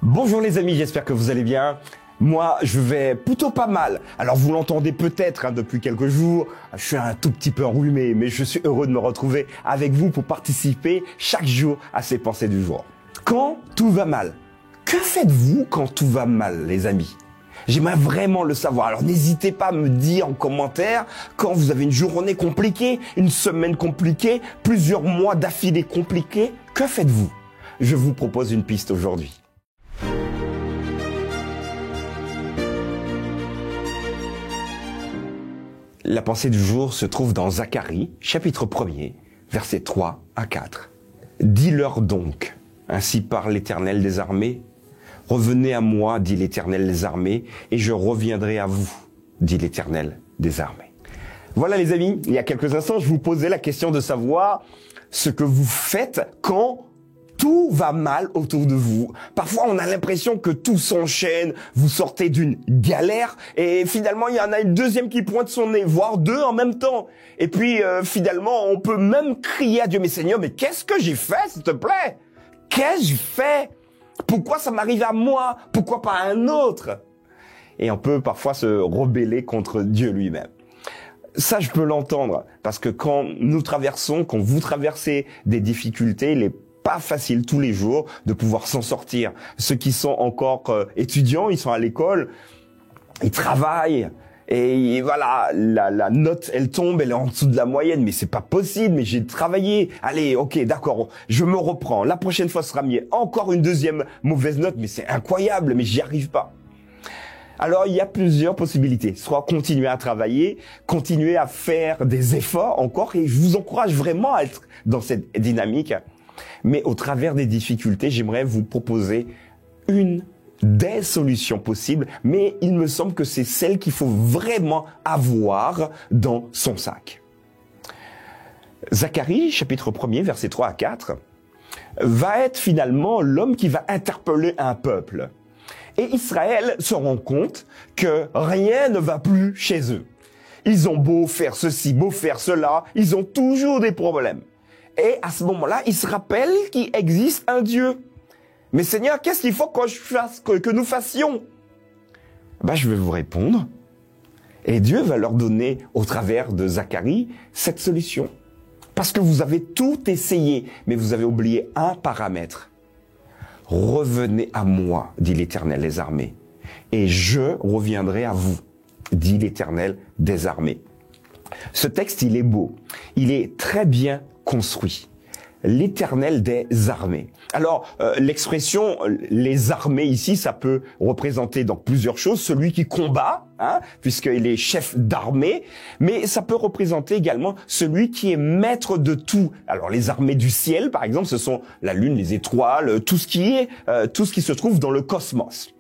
Bonjour les amis, j'espère que vous allez bien. Moi, je vais plutôt pas mal. Alors vous l'entendez peut-être depuis quelques jours, je suis un tout petit peu enrhumé, mais je suis heureux de me retrouver avec vous pour participer chaque jour à ces pensées du jour. Quand tout va mal, que faites-vous quand tout va mal, les amis ? J'aimerais vraiment le savoir. Alors n'hésitez pas à me dire en commentaire quand vous avez une journée compliquée, une semaine compliquée, plusieurs mois d'affilée compliqués. Que faites-vous ? Je vous propose une piste aujourd'hui. La pensée du jour se trouve dans Zacharie, chapitre 1er, versets 3 à 4. « Dis-leur donc, ainsi parle l'Éternel des armées, revenez à moi, dit l'Éternel des armées, et je reviendrai à vous, dit l'Éternel des armées. » Voilà les amis, il y a quelques instants, je vous posais la question de savoir ce que vous faites quand tout va mal autour de vous. Parfois, on a l'impression que tout s'enchaîne, vous sortez d'une galère et finalement, il y en a une deuxième qui pointe son nez, voire deux en même temps. Et puis, finalement, on peut même crier à Dieu, mais Seigneur, mais qu'est-ce que j'ai fait, s'il te plaît ? Qu'est-ce que j'ai fait ? Pourquoi ça m'arrive à moi ? Pourquoi pas à un autre ? Et on peut parfois se rebeller contre Dieu lui-même. Ça, je peux l'entendre, parce que quand vous traversez des difficultés, il est pas facile tous les jours de pouvoir s'en sortir. Ceux qui sont encore étudiants, ils sont à l'école, ils travaillent, et voilà, la note, elle tombe, elle est en dessous de la moyenne, mais c'est pas possible, mais j'ai travaillé. Allez, ok, d'accord, je me reprends. La prochaine fois, ce sera mieux. Encore une deuxième mauvaise note, mais c'est incroyable, mais j'y arrive pas. Alors, il y a plusieurs possibilités. Soit continuer à travailler, continuer à faire des efforts encore, et je vous encourage vraiment à être dans cette dynamique. Mais au travers des difficultés, j'aimerais vous proposer une des solutions possibles, mais il me semble que c'est celle qu'il faut vraiment avoir dans son sac. Zacharie, chapitre 1er, versets 3 à 4, va être finalement l'homme qui va interpeller un peuple. Et Israël se rend compte que rien ne va plus chez eux. Ils ont beau faire ceci, beau faire cela, ils ont toujours des problèmes. Et à ce moment-là, ils se rappellent qu'il existe un Dieu. Mais Seigneur, qu'est-ce qu'il faut que nous fassions ? Je vais vous répondre. Et Dieu va leur donner, au travers de Zacharie, cette solution. Parce que vous avez tout essayé, mais vous avez oublié un paramètre. Revenez à moi, dit l'Éternel des armées, et je reviendrai à vous, dit l'Éternel des armées. Ce texte, il est beau. Il est très bien construit. L'Éternel des armées. Alors, l'expression les armées ici, ça peut représenter donc plusieurs choses. Celui qui combat, puisqu'il est chef d'armée, mais ça peut représenter également celui qui est maître de tout. Alors, les armées du ciel, par exemple, ce sont la lune, les étoiles, tout ce qui se trouve dans le cosmos.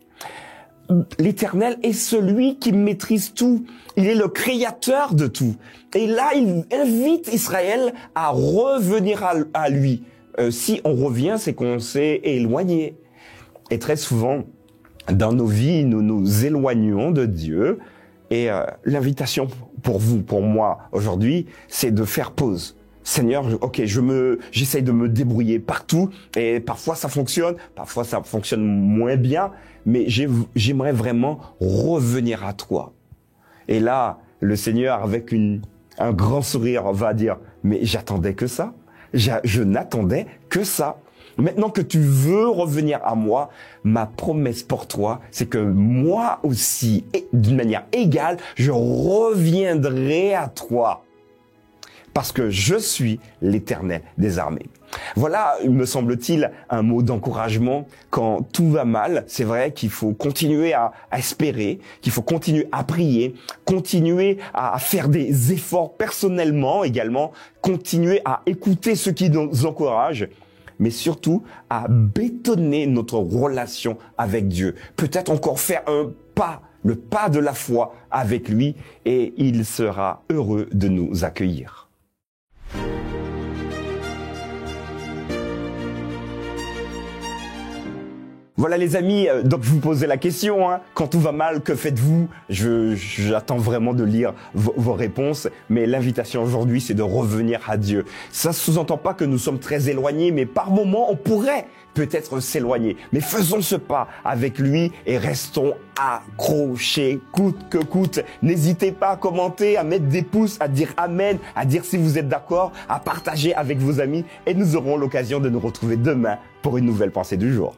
L'Éternel est celui qui maîtrise tout. Il est le créateur de tout. Et là, il invite Israël à revenir à lui. Si on revient, c'est qu'on s'est éloigné. Et très souvent, dans nos vies, nous nous éloignons de Dieu. Et l'invitation pour vous, pour moi, aujourd'hui, c'est de faire pause. Seigneur, ok, j'essaye de me débrouiller partout et parfois ça fonctionne moins bien, mais j'aimerais vraiment revenir à toi. Et là, le Seigneur, avec un grand sourire, va dire, mais j'attendais que ça, je n'attendais que ça. Maintenant que tu veux revenir à moi, ma promesse pour toi, c'est que moi aussi, d'une manière égale, je reviendrai à toi. Parce que je suis l'Éternel des armées. Voilà, me semble-t-il, un mot d'encouragement. Quand tout va mal, c'est vrai qu'il faut continuer à espérer, qu'il faut continuer à prier, continuer à faire des efforts personnellement également, continuer à écouter ceux qui nous encouragent, mais surtout à bétonner notre relation avec Dieu. Peut-être encore faire le pas de la foi avec lui, et il sera heureux de nous accueillir. Voilà les amis, donc je vous posais la question, hein, quand tout va mal, que faites-vous? J'attends vraiment de lire vos réponses, mais l'invitation aujourd'hui, c'est de revenir à Dieu. Ça ne sous-entend pas que nous sommes très éloignés, mais par moments, on pourrait peut-être s'éloigner. Mais faisons ce pas avec lui et restons accrochés, coûte que coûte. N'hésitez pas à commenter, à mettre des pouces, à dire amen, à dire si vous êtes d'accord, à partager avec vos amis, et nous aurons l'occasion de nous retrouver demain pour une nouvelle pensée du jour.